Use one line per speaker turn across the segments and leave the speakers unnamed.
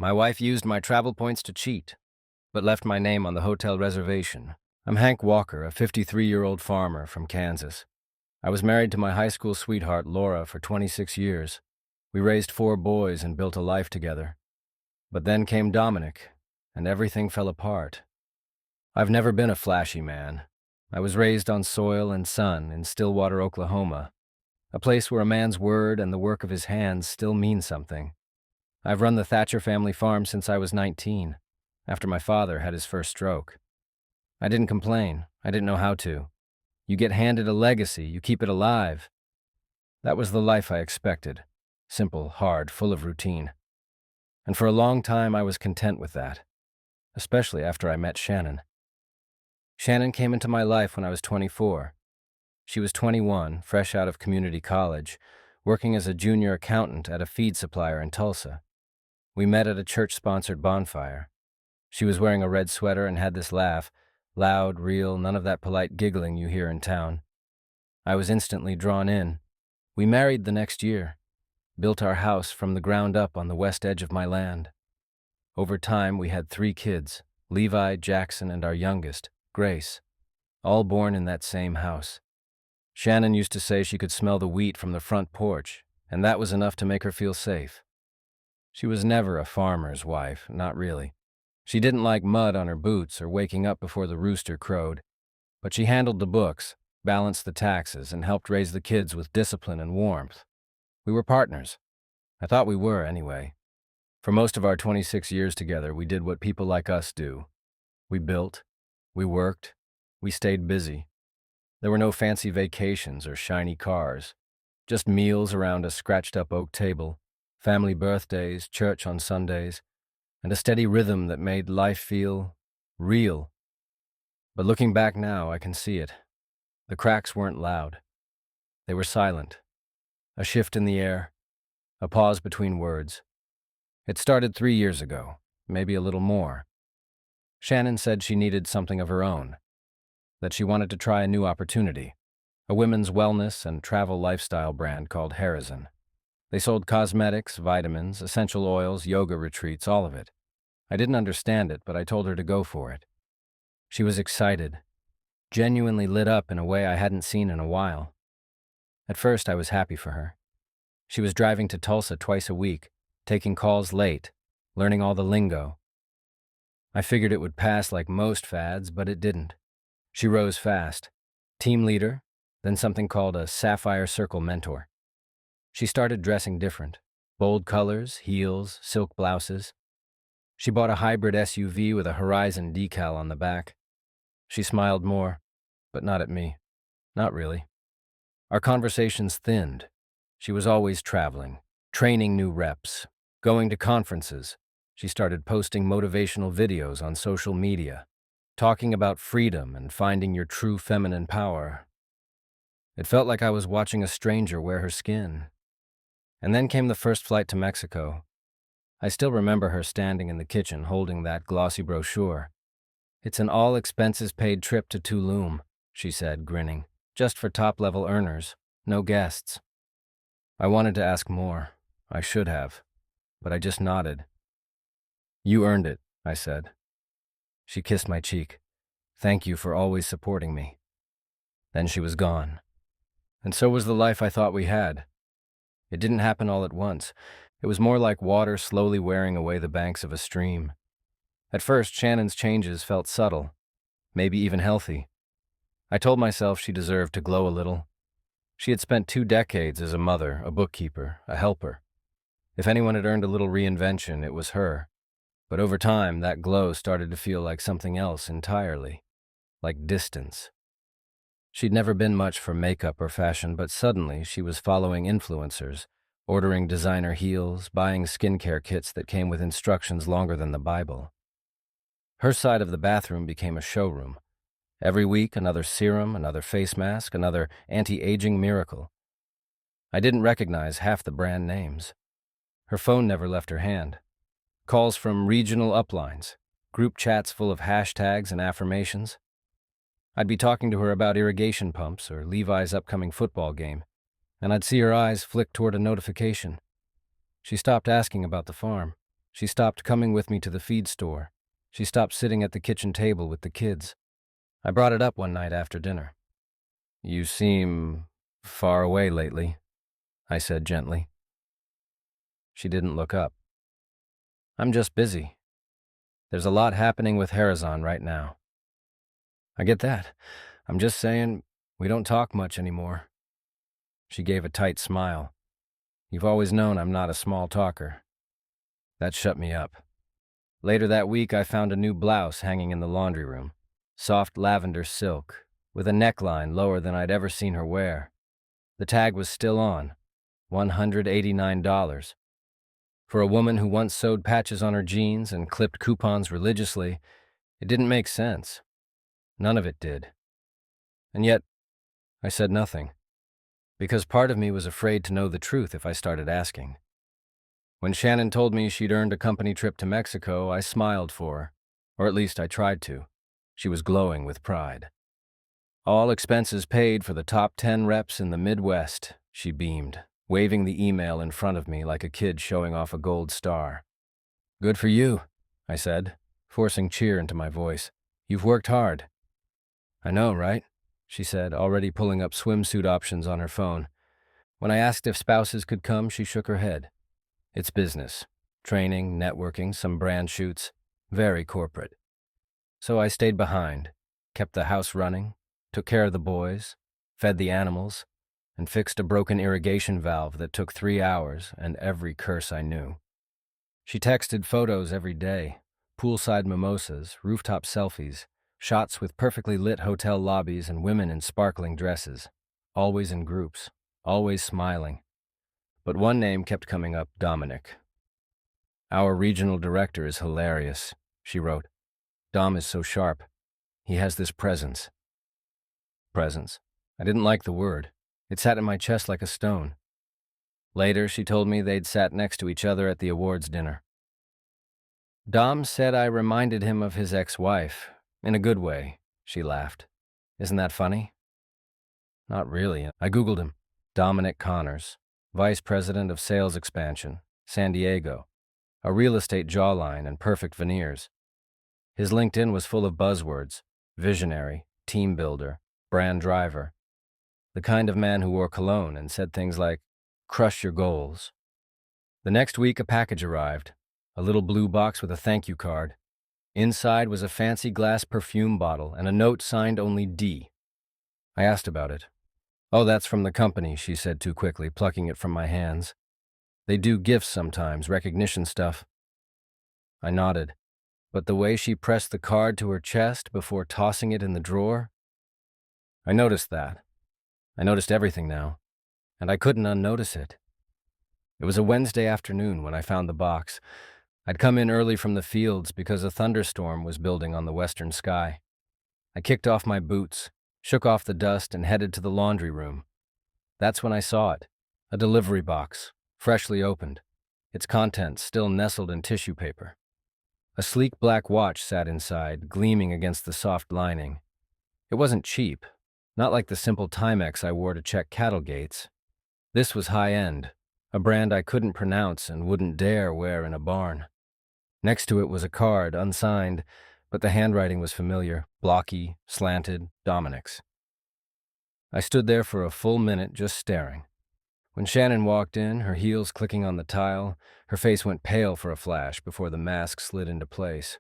My wife used my travel points to cheat, but left my name on the hotel reservation. I'm Hank Walker, a 53-year-old farmer from Kansas. I was married to my high school sweetheart, Laura, for 26 years. We raised 4 boys and built a life together. But then came Dominic, and everything fell apart. I've never been a flashy man. I was raised on soil and sun in Stillwater, Oklahoma, a place where a man's word and the work of his hands still mean something. I've run the Thatcher family farm since I was 19, after my father had his first stroke. I didn't complain. I didn't know how to. You get handed a legacy, you keep it alive. That was the life I expected. Simple, hard, full of routine. And for a long time I was content with that, especially after I met Shannon. Shannon came into my life when I was 24. She was 21, fresh out of community college, working as a junior accountant at a feed supplier in Tulsa. We met at a church-sponsored bonfire. She was wearing a red sweater and had this laugh, loud, real, none of that polite giggling you hear in town. I was instantly drawn in. We married the next year, built our house from the ground up on the west edge of my land. Over time, we had 3 kids, Levi, Jackson, and our youngest, Grace, all born in that same house. Shannon used to say she could smell the wheat from the front porch, and that was enough to make her feel safe. She was never a farmer's wife, not really. She didn't like mud on her boots or waking up before the rooster crowed, but she handled the books, balanced the taxes, and helped raise the kids with discipline and warmth. We were partners. I thought we were, anyway. For most of our 26 years together, we did what people like us do. We built, we worked, we stayed busy. There were no fancy vacations or shiny cars, just meals around a scratched-up oak table, family birthdays, church on Sundays, and a steady rhythm that made life feel real. But looking back now, I can see it. The cracks weren't loud. They were silent. A shift in the air, a pause between words. It started 3 years ago, maybe a little more. Shannon said she needed something of her own, that she wanted to try a new opportunity, a women's wellness and travel lifestyle brand called Reservation. They sold cosmetics, vitamins, essential oils, yoga retreats, all of it. I didn't understand it, but I told her to go for it. She was excited, genuinely lit up in a way I hadn't seen in a while. At first, I was happy for her. She was driving to Tulsa twice a week, taking calls late, learning all the lingo. I figured it would pass like most fads, but it didn't. She rose fast. Team leader, then something called a Sapphire Circle mentor. She started dressing different. Bold colors, heels, silk blouses. She bought a hybrid SUV with a Horizon decal on the back. She smiled more, but not at me. Not really. Our conversations thinned. She was always traveling, training new reps, going to conferences. She started posting motivational videos on social media, talking about freedom and finding your true feminine power. It felt like I was watching a stranger wear her skin. And then came the first flight to Mexico. I still remember her standing in the kitchen holding that glossy brochure. "It's an all-expenses-paid trip to Tulum," she said, grinning. "Just for top-level earners. No guests." I wanted to ask more. I should have. But I just nodded. "You earned it," I said. She kissed my cheek. "Thank you for always supporting me." Then she was gone. And so was the life I thought we had. It didn't happen all at once. It was more like water slowly wearing away the banks of a stream. At first, Shannon's changes felt subtle, maybe even healthy. I told myself she deserved to glow a little. She had spent 2 decades as a mother, a bookkeeper, a helper. If anyone had earned a little reinvention, it was her. But over time, that glow started to feel like something else entirely, like distance. She'd never been much for makeup or fashion, but suddenly she was following influencers, ordering designer heels, buying skincare kits that came with instructions longer than the Bible. Her side of the bathroom became a showroom. Every week, another serum, another face mask, another anti-aging miracle. I didn't recognize half the brand names. Her phone never left her hand. Calls from regional uplines, group chats full of hashtags and affirmations. I'd be talking to her about irrigation pumps or Levi's upcoming football game, and I'd see her eyes flick toward a notification. She stopped asking about the farm. She stopped coming with me to the feed store. She stopped sitting at the kitchen table with the kids. I brought it up one night after dinner. "You seem far away lately," I said gently. She didn't look up. "I'm just busy. There's a lot happening with Horizon right now." "I get that. I'm just saying, we don't talk much anymore." She gave a tight smile. "You've always known I'm not a small talker." That shut me up. Later that week, I found a new blouse hanging in the laundry room. Soft lavender silk, with a neckline lower than I'd ever seen her wear. The tag was still on, $189. For a woman who once sewed patches on her jeans and clipped coupons religiously, it didn't make sense. None of it did. And yet, I said nothing, because part of me was afraid to know the truth if I started asking. When Shannon told me she'd earned a company trip to Mexico, I smiled for her, or at least I tried to. She was glowing with pride. "All expenses paid for the top 10 reps in the Midwest," she beamed, waving the email in front of me like a kid showing off a gold star. "Good for you," I said, forcing cheer into my voice. "You've worked hard." "I know, right?" she said, already pulling up swimsuit options on her phone. When I asked if spouses could come, she shook her head. "It's business. Training, networking, some brand shoots. Very corporate." So I stayed behind, kept the house running, took care of the boys, fed the animals, and fixed a broken irrigation valve that took 3 hours and every curse I knew. She texted photos every day, poolside mimosas, rooftop selfies, shots with perfectly lit hotel lobbies and women in sparkling dresses, always in groups, always smiling. But one name kept coming up, Dominic. "Our regional director is hilarious," she wrote. "Dom is so sharp. He has this presence." Presence. I didn't like the word. It sat in my chest like a stone. Later, she told me they'd sat next to each other at the awards dinner. "Dom said I reminded him of his ex-wife. In a good way," she laughed. "Isn't that funny?" Not really. I Googled him. Dominic Connors, Vice President of Sales Expansion, San Diego. A real estate jawline and perfect veneers. His LinkedIn was full of buzzwords: visionary, team builder, brand driver. The kind of man who wore cologne and said things like, "Crush your goals." The next week, a package arrived. A little blue box with a thank you card. Inside was a fancy glass perfume bottle and a note signed only D. I asked about it. "Oh, that's from the company," she said too quickly, plucking it from my hands. "They do gifts sometimes, recognition stuff." I nodded, but the way she pressed the card to her chest before tossing it in the drawer, I noticed that. I noticed everything now, and I couldn't unnotice it. It was a Wednesday afternoon when I found the box. I'd come in early from the fields because a thunderstorm was building on the western sky. I kicked off my boots, shook off the dust, and headed to the laundry room. That's when I saw it, a delivery box, freshly opened, its contents still nestled in tissue paper. A sleek black watch sat inside, gleaming against the soft lining. It wasn't cheap, not like the simple Timex I wore to check cattle gates. This was high-end, a brand I couldn't pronounce and wouldn't dare wear in a barn. Next to it was a card, unsigned, but the handwriting was familiar, blocky, slanted, Dominic's. I stood there for a full minute just staring. When Shannon walked in, her heels clicking on the tile, her face went pale for a flash before the mask slid into place.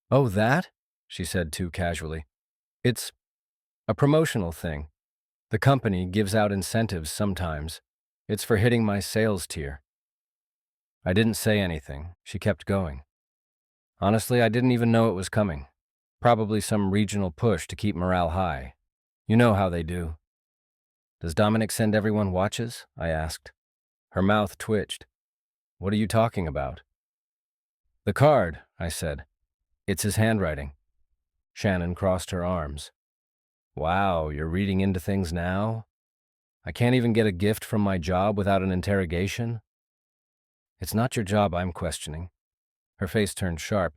"Oh, that?" she said too casually. "It's a promotional thing. The company gives out incentives sometimes. It's for hitting my sales tier." I didn't say anything. She kept going. "Honestly, I didn't even know it was coming. Probably some regional push to keep morale high. You know how they do." "Does Dominic send everyone watches?" I asked. Her mouth twitched. "What are you talking about?" "The card," I said. "It's his handwriting." Shannon crossed her arms. "Wow, you're reading into things now? I can't even get a gift from my job without an interrogation?" "It's not your job I'm questioning." Her face turned sharp.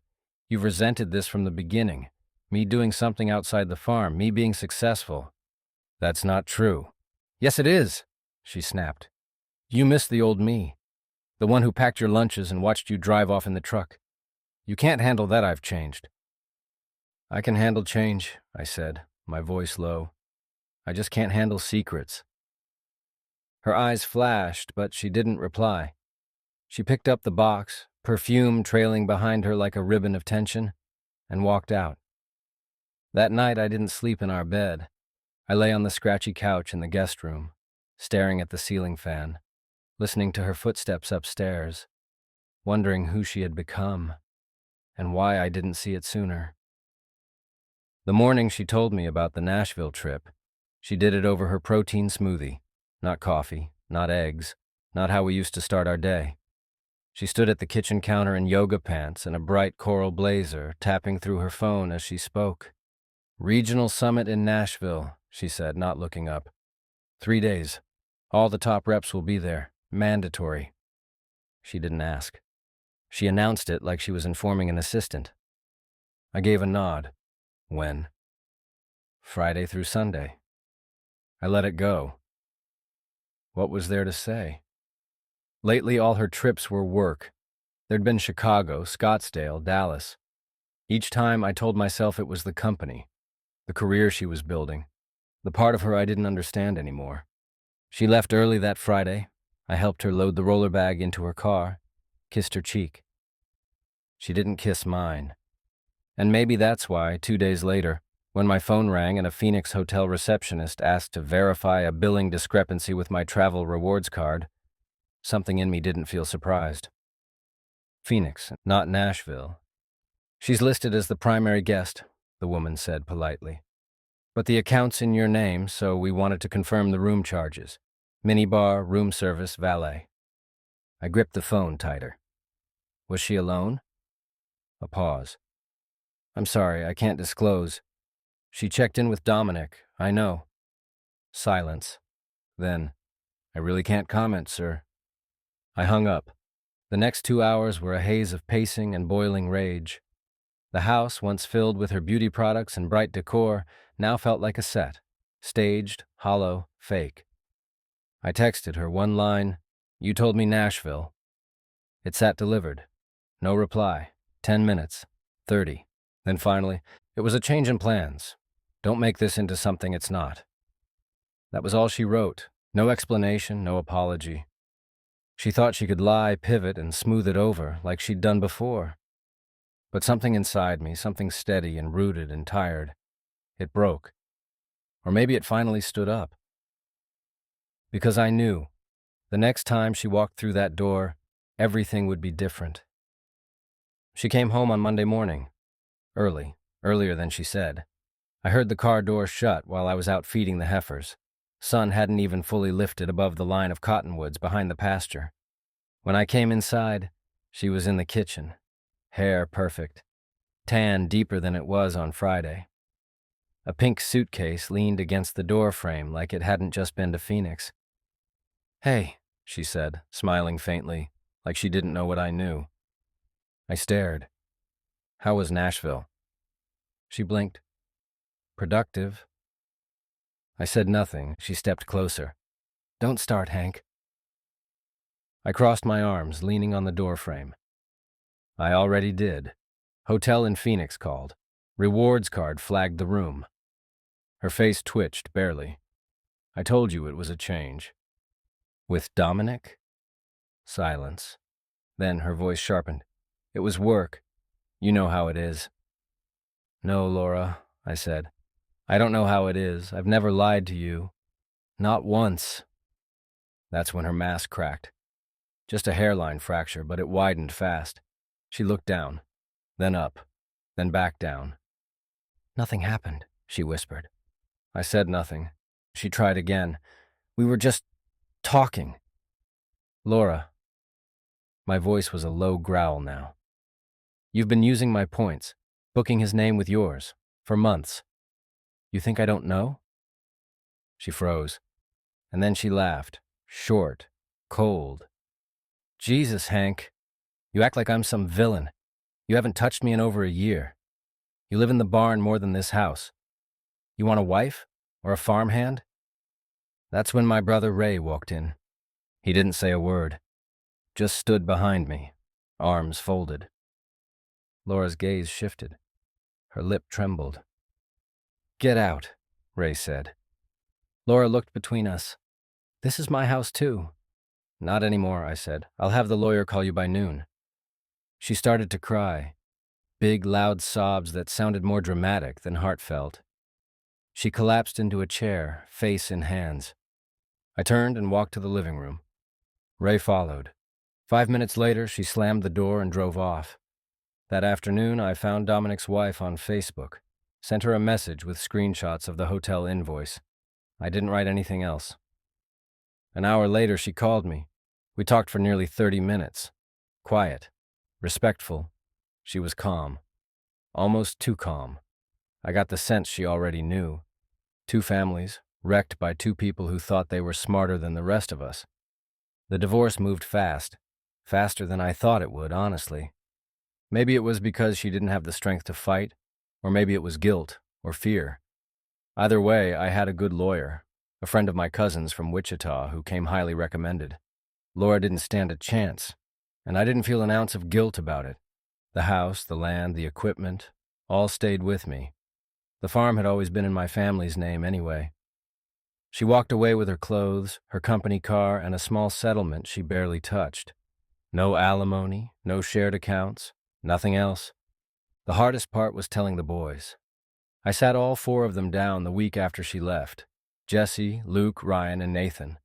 "You've resented this from the beginning. Me doing something outside the farm, me being successful." "That's not true." "Yes, it is," she snapped. "You miss the old me. The one who packed your lunches and watched you drive off in the truck. You can't handle that I've changed." "I can handle change," I said, my voice low. "I just can't handle secrets." Her eyes flashed, but she didn't reply. She picked up the box, perfume trailing behind her like a ribbon of tension, and walked out. That night I didn't sleep in our bed. I lay on the scratchy couch in the guest room, staring at the ceiling fan, listening to her footsteps upstairs, wondering who she had become and why I didn't see it sooner. The morning she told me about the Nashville trip, she did it over her protein smoothie, not coffee, not eggs, not how we used to start our day. She stood at the kitchen counter in yoga pants and a bright coral blazer, tapping through her phone as she spoke. "Regional summit in Nashville," she said, not looking up. 3 days. All the top reps will be there. Mandatory." She didn't ask. She announced it like she was informing an assistant. I gave a nod. "When?" "Friday through Sunday." I let it go. What was there to say? Lately, all her trips were work. There'd been Chicago, Scottsdale, Dallas. Each time I told myself it was the company, the career she was building, the part of her I didn't understand anymore. She left early that Friday. I helped her load the roller bag into her car, kissed her cheek. She didn't kiss mine. And maybe that's why, 2 days later, when my phone rang and a Phoenix hotel receptionist asked to verify a billing discrepancy with my travel rewards card, something in me didn't feel surprised. Phoenix, not Nashville. "She's listed as the primary guest," the woman said politely. "But the account's in your name, so we wanted to confirm the room charges. Minibar, room service, valet." I gripped the phone tighter. Was she alone? A pause. "I'm sorry, I can't disclose. She checked in with Dominic, I know." Silence. Then, "I really can't comment, sir." I hung up. The next 2 hours were a haze of pacing and boiling rage. The house, once filled with her beauty products and bright decor, now felt like a set. Staged, hollow, fake. I texted her one line, "You told me Nashville." It sat delivered. No reply. 10 minutes. 30. Then finally, "It was a change in plans. Don't make this into something it's not." That was all she wrote. No explanation, no apology. She thought she could lie, pivot, and smooth it over like she'd done before. But something inside me, something steady and rooted and tired, it broke. Or maybe it finally stood up. Because I knew, the next time she walked through that door, everything would be different. She came home on Monday morning. Earlier than she said. I heard the car door shut while I was out feeding the heifers. Sun hadn't even fully lifted above the line of cottonwoods behind the pasture. When I came inside, she was in the kitchen. Hair perfect. Tan deeper than it was on Friday. A pink suitcase leaned against the door frame like it hadn't just been to Phoenix. "Hey," she said, smiling faintly, like she didn't know what I knew. I stared. "How was Nashville?" She blinked. "Productive." I said nothing. She stepped closer. "Don't start, Hank." I crossed my arms, leaning on the doorframe. I already did. Hotel in Phoenix called. Rewards card flagged the room. Her face twitched, barely. "I told you it was a change." "With Dominic?" Silence. Then her voice sharpened. "It was work. You know how it is." "No, Laura," I said. "I don't know how it is. I've never lied to you. Not once." That's when her mask cracked. Just a hairline fracture, but it widened fast. She looked down, then up, then back down. "Nothing happened," she whispered. I said nothing. She tried again. "We were just talking." "Laura." My voice was a low growl now. "You've been using my points, booking his name with yours, for months. You think I don't know?" She froze, and then she laughed, short, cold. "Jesus, Hank. You act like I'm some villain. You haven't touched me in over a year. You live in the barn more than this house. You want a wife? Or a farmhand?" That's when my brother Ray walked in. He didn't say a word. just stood behind me, arms folded. Laura's gaze shifted. Her lip trembled. "Get out," Ray said. Laura looked between us. "This is my house, too." "Not anymore," I said. "I'll have the lawyer call you by noon." She started to cry, big, loud sobs that sounded more dramatic than heartfelt. She collapsed into a chair, face in hands. I turned and walked to the living room. Ray followed. 5 minutes later, she slammed the door and drove off. That afternoon, I found Dominic's wife on Facebook, sent her a message with screenshots of the hotel invoice. I didn't write anything else. An hour later, she called me. We talked for nearly 30 minutes. Quiet, respectful. She was calm. Almost too calm. I got the sense she already knew. Two families, wrecked by two people who thought they were smarter than the rest of us. The divorce moved fast, faster than I thought it would, honestly. Maybe it was because she didn't have the strength to fight, or maybe it was guilt or fear. Either way, I had a good lawyer, a friend of my cousin's from Wichita who came highly recommended. Laura didn't stand a chance, and I didn't feel an ounce of guilt about it. The house, the land, the equipment, all stayed with me. The farm had always been in my family's name anyway. She walked away with her clothes, her company car, and a small settlement she barely touched. No alimony, no shared accounts, nothing else. The hardest part was telling the boys. I sat all four of them down the week after she left. Jesse, Luke, Ryan, and Nathan.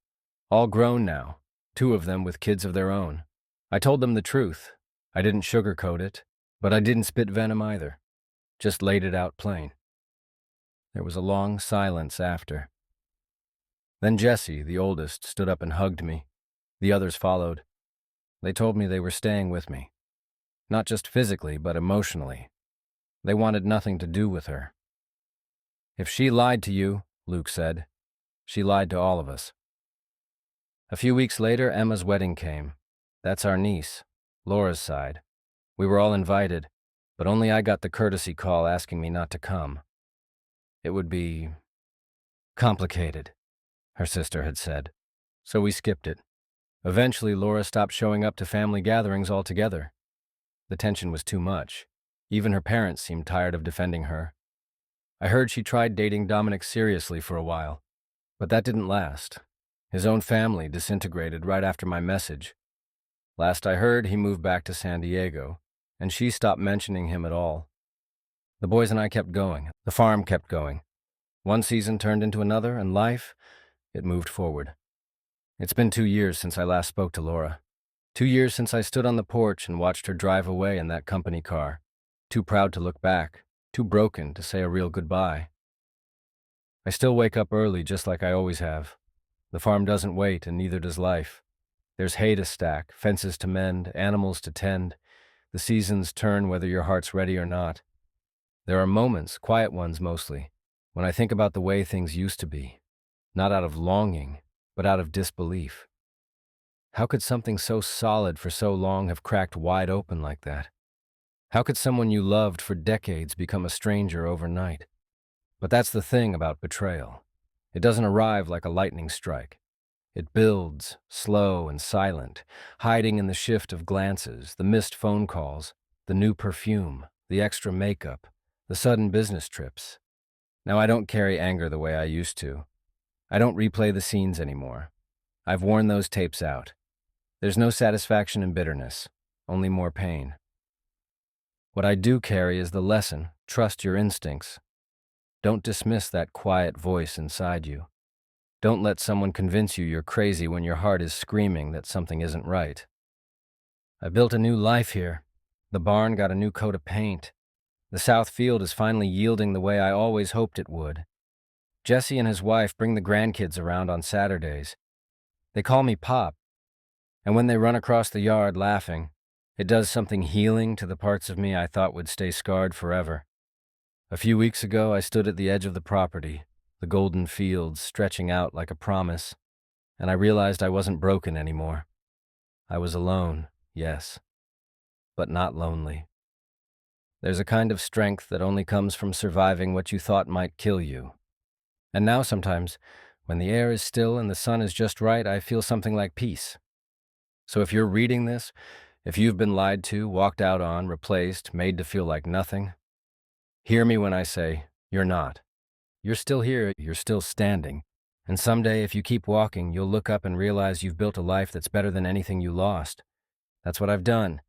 All grown now, two of them with kids of their own. I told them the truth. I didn't sugarcoat it, but I didn't spit venom either. Just laid it out plain. There was a long silence after. Then Jesse, the oldest, stood up and hugged me. The others followed. They told me they were staying with me. Not just physically, but emotionally. They wanted nothing to do with her. "If she lied to you," Luke said, "she lied to all of us." A few weeks later, Emma's wedding came. That's our niece, Laura's side. We were all invited, but only I got the courtesy call asking me not to come. It would be complicated, her sister had said, so we skipped it. Eventually, Laura stopped showing up to family gatherings altogether. The tension was too much. Even her parents seemed tired of defending her. I heard she tried dating Dominic seriously for a while, but that didn't last. His own family disintegrated right after my message. Last I heard, he moved back to San Diego, and she stopped mentioning him at all. The boys and I kept going. The farm kept going. One season turned into another, and life, it moved forward. It's been 2 years since I last spoke to Laura. 2 years since I stood on the porch and watched her drive away in that company car. Too proud to look back, too broken to say a real goodbye. I still wake up early just like I always have. The farm doesn't wait, and neither does life. There's hay to stack, fences to mend, animals to tend. The seasons turn whether your heart's ready or not. There are moments, quiet ones mostly, when I think about the way things used to be. Not out of longing, but out of disbelief. How could something so solid for so long have cracked wide open like that? How could someone you loved for decades become a stranger overnight? But that's the thing about betrayal. It doesn't arrive like a lightning strike. It builds, slow and silent, hiding in the shift of glances, the missed phone calls, the new perfume, the extra makeup, the sudden business trips. Now I don't carry anger the way I used to. I don't replay the scenes anymore. I've worn those tapes out. There's no satisfaction in bitterness, only more pain. What I do carry is the lesson: trust your instincts. Don't dismiss that quiet voice inside you. Don't let someone convince you you're crazy when your heart is screaming that something isn't right. I built a new life here. The barn got a new coat of paint. The south field is finally yielding the way I always hoped it would. Jesse and his wife bring the grandkids around on Saturdays. They call me Pop. And when they run across the yard laughing, it does something healing to the parts of me I thought would stay scarred forever. A few weeks ago, I stood at the edge of the property, the golden fields stretching out like a promise, and I realized I wasn't broken anymore. I was alone, yes, but not lonely. There's a kind of strength that only comes from surviving what you thought might kill you. And now sometimes, when the air is still and the sun is just right, I feel something like peace. So if you're reading this, if you've been lied to, walked out on, replaced, made to feel like nothing, hear me when I say, you're not. You're still here, you're still standing. And someday, if you keep walking, you'll look up and realize you've built a life that's better than anything you lost. That's what I've done.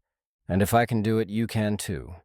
And if I can do it, you can too.